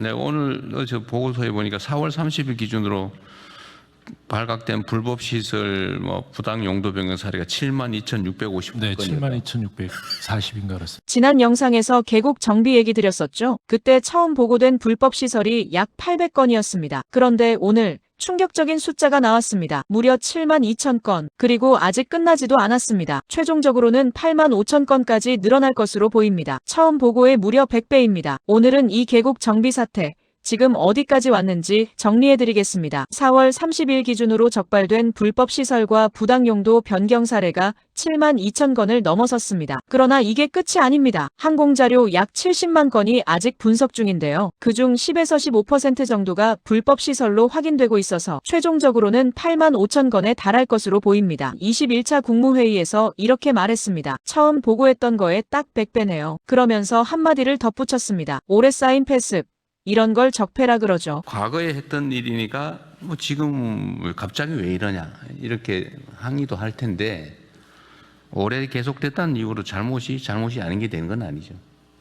네, 오늘 저 보고서에 보니까 4월 30일 기준으로 발각된 불법 시설 부당 용도 변경 사례가 72,650건이었다. 네, 72,640인가 그렇습니다. 지난 영상에서 계곡 정비 얘기 드렸었죠. 그때 처음 보고된 불법 시설이 약 800건이었습니다. 그런데 오늘 충격적인 숫자가 나왔습니다. 무려 72,000건. 그리고 아직 끝나지도 않았습니다. 최종적으로는 85,000건까지 늘어날 것으로 보입니다. 처음 보고의 무려 100배입니다. 오늘은 이 계곡 정비 사태 지금 어디까지 왔는지 정리해드리겠습니다. 4월 30일 기준으로 적발된 불법 시설과 부당 용도 변경 사례가 72,000건을 넘어섰습니다. 그러나 이게 끝이 아닙니다. 항공자료 약 70만 건이 아직 분석 중인데요. 그중 10에서 15% 정도가 불법 시설로 확인되고 있어서 최종적으로는 85,000건에 달할 것으로 보입니다. 21차 국무회의에서 이렇게 말했습니다. 처음 보고했던 거에 딱 100배네요. 그러면서 한마디를 덧붙였습니다. 오래 쌓인 패습. 이런 걸 적폐라 그러죠. 과거에 했던 일이니까 지금 갑자기 왜 이러냐 이렇게 항의도 할 텐데 오래 계속됐다는 이유로 잘못이 아닌 게 되는 건 아니죠.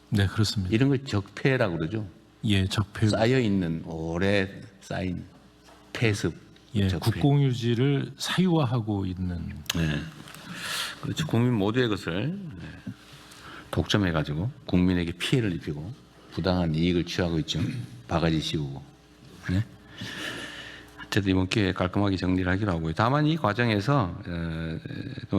네, 그렇습니다. 이런 걸 적폐라고 그러죠. 예, 적폐. 쌓여 있는 오래 쌓인 폐습. 예, 적폐. 국공유지를 사유화하고 있는. 네. 그렇죠. 국민 모두의 것을 독점해가지고 국민에게 피해를 입히고 부당한 이익을 취하고 있죠. 바가지 씌우고. 네? 어쨌든 이번 기회에 깔끔하게 정리를 하기로 하고요. 다만 이 과정에서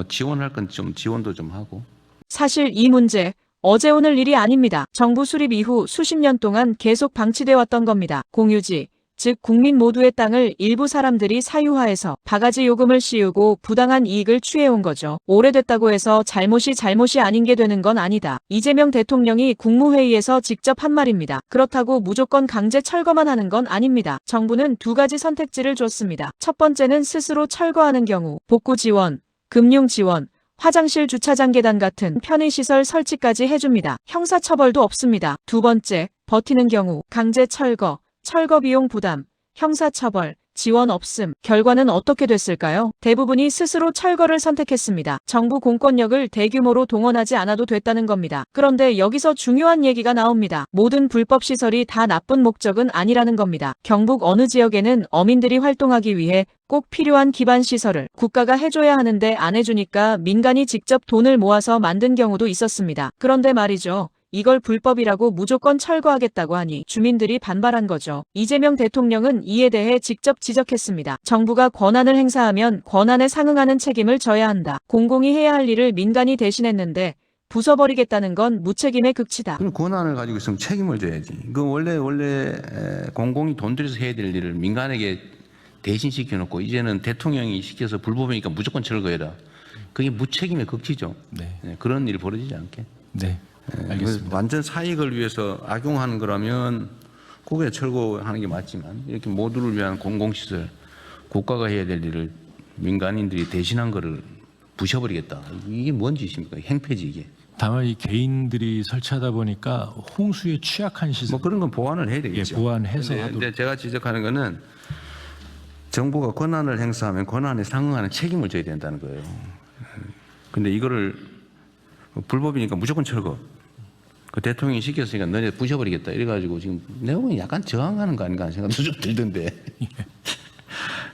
지원할 건 좀 지원도 좀 하고. 사실 이 문제 어제 오늘 일이 아닙니다. 정부 수립 이후 수십 년 동안 계속 방치돼 왔던 겁니다. 공유지, 즉 국민 모두의 땅을 일부 사람들이 사유화해서 바가지 요금을 씌우고 부당한 이익을 취해온 거죠. 오래됐다고 해서 잘못이 아닌 게 되는 건 아니다. 이재명 대통령이 국무회의에서 직접 한 말입니다. 그렇다고 무조건 강제 철거만 하는 건 아닙니다. 정부는 두 가지 선택지를 줬습니다. 첫 번째는 스스로 철거하는 경우 복구 지원, 금융 지원, 화장실 주차장 계단 같은 편의시설 설치까지 해줍니다. 형사처벌도 없습니다. 두 번째, 버티는 경우 강제 철거, 철거 비용 부담, 형사처벌, 지원 없음. 결과는 어떻게 됐을까요? 대부분이 스스로 철거를 선택했습니다. 정부 공권력을 대규모로 동원하지 않아도 됐다는 겁니다. 그런데 여기서 중요한 얘기가 나옵니다. 모든 불법 시설이 다 나쁜 목적은 아니라는 겁니다. 경북 어느 지역에는 어민들이 활동하기 위해 꼭 필요한 기반 시설을 국가가 해줘야 하는데 안 해주니까 민간이 직접 돈을 모아서 만든 경우도 있었습니다. 그런데 말이죠. 이걸 불법이라고 무조건 철거하겠다고 하니 주민들이 반발한 거죠. 이재명 대통령은 이에 대해 직접 지적했습니다. 정부가 권한을 행사하면 권한에 상응하는 책임을 져야 한다. 공공이 해야 할 일을 민간이 대신했는데 부숴버리겠다는 건 무책임의 극치다. 그럼 권한을 가지고 있으면 책임을 져야지. 그 원래 공공이 돈 들여서 해야 될 일을 민간에게 대신 시켜놓고 이제는 대통령이 시켜서 불법이니까 무조건 철거해라. 그게 무책임의 극치죠. 네. 그런 일이 벌어지지 않게. 네. 알겠습니다. 완전 사익을 위해서 악용하는 거라면 그게 철거하는 게 맞지만 이렇게 모두를 위한 공공시설 국가가 해야 될 일을 민간인들이 대신한 거를 부셔버리겠다. 이게 뭔 짓입니까? 행패지 이게. 다만 이 개인들이 설치하다 보니까 홍수에 취약한 시설. 그런 건 보완을 해야 되겠죠. 예, 보완해서 근데 하도록. 제가 지적하는 거는 정부가 권한을 행사하면 권한에 상응하는 책임을 져야 된다는 거예요. 근데 이거를 불법이니까 무조건 철거. 그 대통령이 시켰으니까 너네 부셔버리겠다. 이래가지고 지금 내용이 약간 저항하는 거 아닌가 하는 생각도 좀 들던데.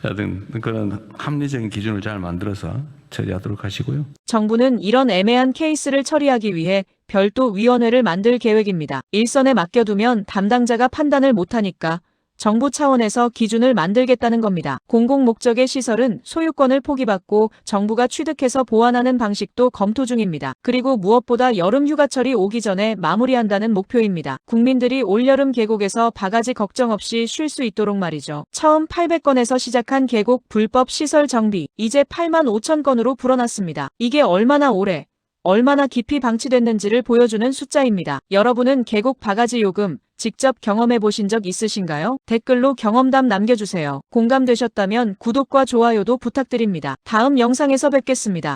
하여튼 그런 합리적인 기준을 잘 만들어서 처리하도록 하시고요. 정부는 이런 애매한 케이스를 처리하기 위해 별도 위원회를 만들 계획입니다. 일선에 맡겨두면 담당자가 판단을 못하니까 정부 차원에서 기준을 만들겠다는 겁니다. 공공 목적의 시설은 소유권을 포기받고 정부가 취득해서 보완하는 방식도 검토 중입니다. 그리고 무엇보다 여름 휴가철이 오기 전에 마무리한다는 목표입니다. 국민들이 올여름 계곡에서 바가지 걱정 없이 쉴 수 있도록 말이죠. 처음 800건에서 시작한 계곡 불법 시설 정비, 이제 85,000건으로 불어났습니다. 이게 얼마나 오래, 얼마나 깊이 방치됐는지를 보여주는 숫자입니다. 여러분은 계곡 바가지 요금 직접 경험해 보신 적 있으신가요? 댓글로 경험담 남겨주세요. 공감되셨다면 구독과 좋아요도 부탁드립니다. 다음 영상에서 뵙겠습니다.